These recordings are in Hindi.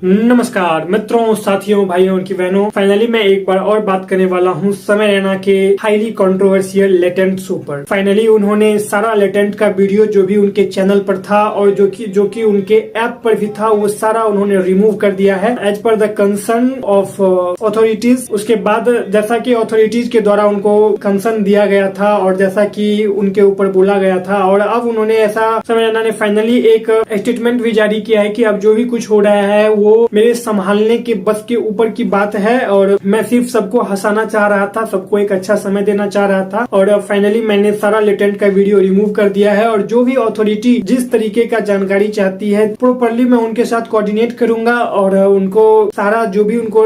नमस्कार मित्रों, साथियों, भाइयों की बहनों, फाइनली मैं एक बार और बात करने वाला हूं समय रैना के हाईली कंट्रोवर्शियल लेटेंट शो पर। फाइनली उन्होंने सारा लेटेंट का वीडियो जो भी उनके चैनल पर था और जो कि उनके ऐप पर भी था, वो सारा उन्होंने रिमूव कर दिया है as per the concern of authorities. उसके बाद जैसा कि अथॉरिटीज के द्वारा उनको कंसर्न दिया गया था और जैसा कि उनके ऊपर बोला गया था, और अब उन्होंने ऐसा समय रैना ने फाइनली एक स्टेटमेंट भी जारी किया है कि अब जो भी कुछ हो रहा है वो मेरे संभालने के बस के ऊपर की बात है और मैं सिर्फ सबको हंसाना चाह रहा था, सबको एक अच्छा समय देना चाह रहा था। और फाइनली मैंने सारा लेटेंट का वीडियो रिमूव कर दिया है और जो भी अथॉरिटी जिस तरीके का जानकारी चाहती है प्रॉपरली मैं उनके साथ कोऑर्डिनेट करूंगा और उनको सारा जो भी उनको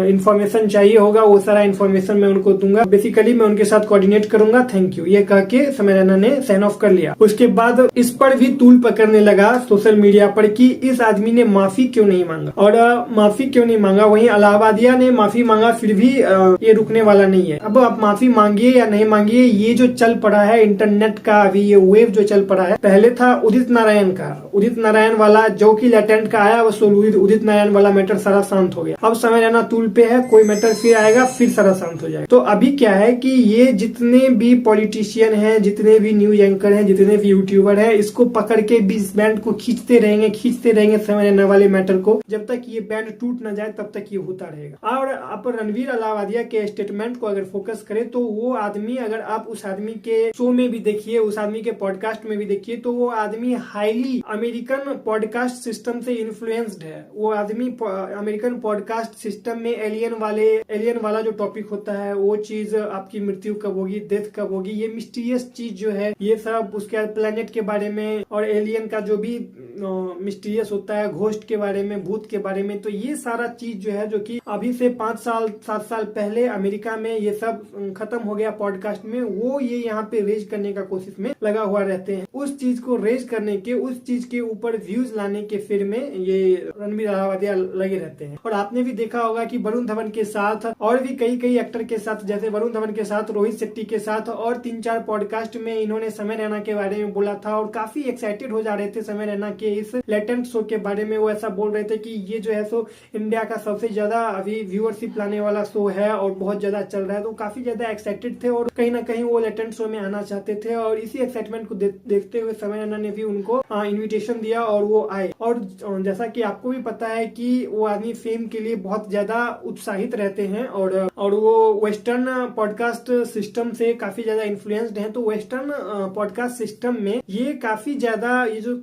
इन्फॉर्मेशन चाहिए होगा वो सारा इन्फॉर्मेशन मैं उनको दूंगा। बेसिकली मैं उनके साथ कोऑर्डिनेट करूंगा। थैंक यू, ये कह के समय रैना ने साइन ऑफ कर लिया। उसके बाद इस पर भी तूल पकड़ने लगा सोशल मीडिया पर कि इस आदमी ने माफी क्यों नहीं मांगा और माफी क्यों नहीं मांगा। वहीं इलाहाबादिया ने माफी मांगा, फिर भी ये रुकने वाला नहीं है। अब आप माफी मांगिए या नहीं मांगिए, ये जो चल पड़ा है इंटरनेट का, अभी ये वेव जो चल पड़ा है, पहले था उदित नारायण का, उदित नारायण वाला जो कि लेटेंट का आया, वो उदित नारायण वाला मैटर सारा शांत हो गया। अब समय रहना तूल पे है, कोई मैटर फिर आएगा, फिर सारा शांत हो जाएगा। तो अभी क्या है कि ये जितने भी पॉलिटिशियन है, जितने भी न्यूज एंकर है, जितने भी यूट्यूबर है, इसको पकड़ के भी इस बैंड को खींचते रहेंगे समय रहना वाले मैटर को। जब तक ये बैंड टूट न जाए तब तक ये होता रहेगा। और आप रणवीर इलाहाबादिया के स्टेटमेंट को अगर फोकस करें तो वो आदमी, अगर आप उस आदमी के शो में भी देखिए, उस आदमी के पॉडकास्ट में भी देखिए, तो वो आदमी हाईली अमेरिकन पॉडकास्ट सिस्टम से इन्फ्लुएंस्ड है। वो आदमी अमेरिकन पॉडकास्ट सिस्टम में एलियन वाला जो टॉपिक होता है, वो चीज, आपकी मृत्यु कब होगी, डेथ कब होगी, ये मिस्टीरियस चीज जो है, ये सब, उसके बाद प्लेनेट के बारे में और एलियन का जो भी मिस्टीरियस होता है, घोस्ट के बारे में, भूत के बारे में, तो ये सारा चीज जो है, जो कि अभी से 5-7 साल पहले अमेरिका में ये सब खत्म हो गया पॉडकास्ट में, वो ये यहाँ पे रेज करने का कोशिश में लगा हुआ रहते हैं। उस चीज को रेज करने के, उस चीज के ऊपर व्यूज लाने के फिर में ये रणवीर इलाहाबादिया लगे रहते हैं। और आपने भी देखा होगा कि वरुण धवन के साथ और भी कई एक्टर के साथ, जैसे वरुण धवन के साथ, रोहित शेट्टी के साथ और 3-4 पॉडकास्ट में इन्होंने समय रैना के बारे में बोला था और काफी एक्साइटेड हो जा रहे थे समय रैना के इस लेटेंट शो के बारे में। वो ऐसा बोल रहे थे कि ये जो है सो इंडिया का सबसे ज्यादा अभी व्यूअरशिप लाने वाला शो है और बहुत ज्यादा चल रहा है, तो काफी ज्यादा एक्साइटेड थे और कहीं ना कहीं वो लेटेंट शो में आना चाहते थे। और इसी एक्साइटमेंट को देखते हुए समय रैना ने भी उनको इन्विटेशन दिया और वो आए। और जैसा कि आपको भी पता है कि वो आदमी फेम के लिए बहुत ज्यादा उत्साहित रहते हैं और वो वेस्टर्न पॉडकास्ट सिस्टम से काफी ज्यादा इन्फ्लुएंस्ड हैं। तो वेस्टर्न पॉडकास्ट सिस्टम में ये काफी ज्यादा, ये जो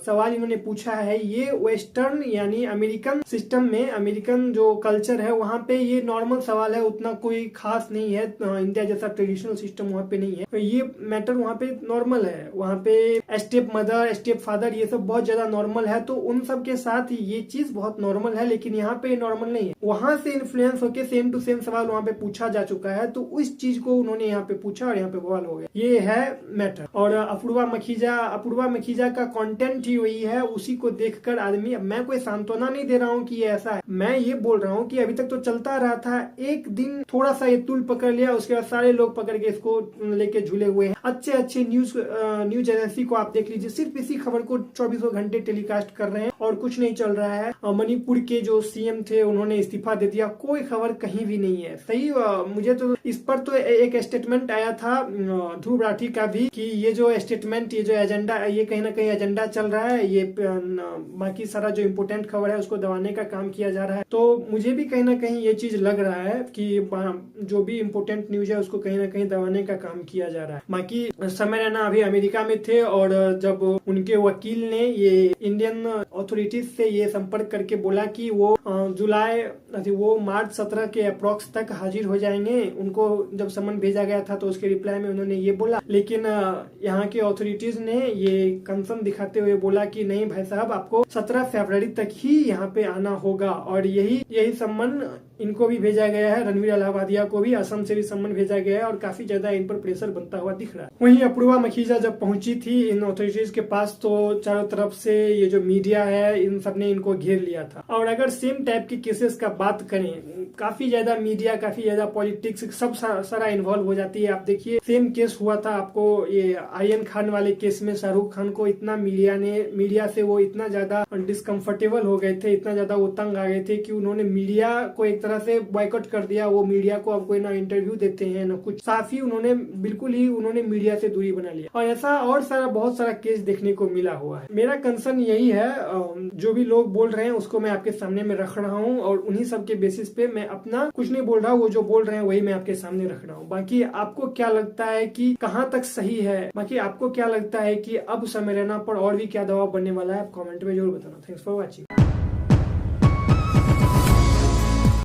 सवाल इन्होंने पूछा है, ये वेस्टर्न यानी अमेरिकन सिस्टम में, अमेरिकन जो कल्चर है वहाँ पे ये नॉर्मल सवाल है, उतना कोई खास नहीं है। इंडिया जैसा ट्रेडिशनल सिस्टम वहाँ पे नहीं है, तो ये मैटर वहाँ पे नॉर्मल है। वहाँ पे स्टेप मदर, स्टेप फादर, ये सब बहुत ज्यादा नॉर्मल है, तो उन सब के साथ ये चीज बहुत नॉर्मल है। लेकिन यहाँ पे नॉर्मल नहीं है। वहां से इन्फ्लुएंस होकर सेम टू सेम सवाल वहाँ पे पूछा जा चुका है, तो उस चीज को उन्होंने यहाँ पे पूछा और यहाँ पे बवाल हो गया। ये है मैटर। और अपूर्वा मखीजा का कंटेंट ही वही है, उसी को देखकर आदमी, मैं कोई सांत्वना नहीं दे रहा हूँ कि ये ऐसा है, मैं ये बोल रहा हूँ कि अभी तक तो चलता रहा था, एक दिन थोड़ा सा ये तूल पकड़ लिया, उसके बाद सारे लोग पकड़ के इसको लेके झूले हुए हैं। अच्छे न्यूज एजेंसी को आप देख लीजिए, सिर्फ इसी खबर को 24 घंटे टेलीकास्ट कर रहे हैं और कुछ नहीं चल रहा है। मणिपुर के जो सीएम थे उन्होंने इस्तीफा दे दिया, कोई खबर कहीं भी नहीं है। सही, मुझे तो इस पर तो एक स्टेटमेंट आया था ध्रुव राठी का भी कि ये जो स्टेटमेंट, ये जो एजेंडा, ये कहीं ना कहीं एजेंडा चल रहा है, ये बाकी सारा जो इम्पोर्टेंट खबर है उसको दबाने का काम किया जा रहा है। तो मुझे भी कहीं ना कहीं ये चीज लग रहा है कि जो भी इम्पोर्टेंट न्यूज है उसको कहीं ना कहीं दबाने का काम किया जा रहा है। बाकी समय रैना अभी अमेरिका में थे और जब उनके वकील ने ये इंडियन अथॉरिटीज से ये संपर्क करके बोला कि वो मार्च 17 के अप्रोक्स तक हाजिर हो जाएंगे, उनको जब समन भेजा गया था तो उसके रिप्लाई में उन्होंने ये बोला। लेकिन यहाँ के अथॉरिटीज ने ये कंसर्न दिखाते हुए बोला कि नहीं भाई साहब, आपको 17 फरवरी तक ही यहाँ पे आना होगा और यही सम्मान इनको भी भेजा गया है, रणवीर अलाहाबादिया को भी असम से भी सम्मन भेजा गया है और काफी ज्यादा इन पर प्रेशर बनता हुआ दिख रहा है। वहीं अपूर्वा मखीजा जब पहुंची थी इन अथॉरिटीज के पास तो चारों तरफ से ये जो मीडिया है इन सब ने इनको घेर लिया था। और अगर सेम टाइप की केसेस का बात करें, काफी ज्यादा मीडिया, काफी ज्यादा पॉलिटिक्स सब सारा इन्वॉल्व हो जाती है। आप देखिए सेम केस हुआ था आपको ये आर्यन खान वाले केस में, शाहरुख खान को इतना मीडिया से वो इतना ज्यादा डिस्कम्फर्टेबल हो गए थे, इतना ज्यादा वो तंग आ गए थे कि उन्होंने मीडिया को एक तरह से बॉयकॉट कर दिया। वो मीडिया को अब कोई ना इंटरव्यू देते हैं ना कुछ, साफ ही उन्होंने बिल्कुल ही उन्होंने मीडिया से दूरी बना लिया। और ऐसा और सारा बहुत सारा केस देखने को मिला हुआ है। मेरा कंसर्न यही है, जो भी लोग बोल रहे हैं उसको मैं आपके सामने में रख रहा हूँ और उन्हीं सब के बेसिस पे मैं अपना कुछ नहीं बोल रहा हूँ, वो जो बोल रहे हैं वही मैं आपके सामने रख रहा हूँ। बाकी आपको क्या लगता है कि कहाँ तक सही है, बाकी आपको क्या लगता है कि अब समय रैना पर और भी क्या दबाव बनने वाला है, आप कमेंट में जरूर बताना। Thanks for watching.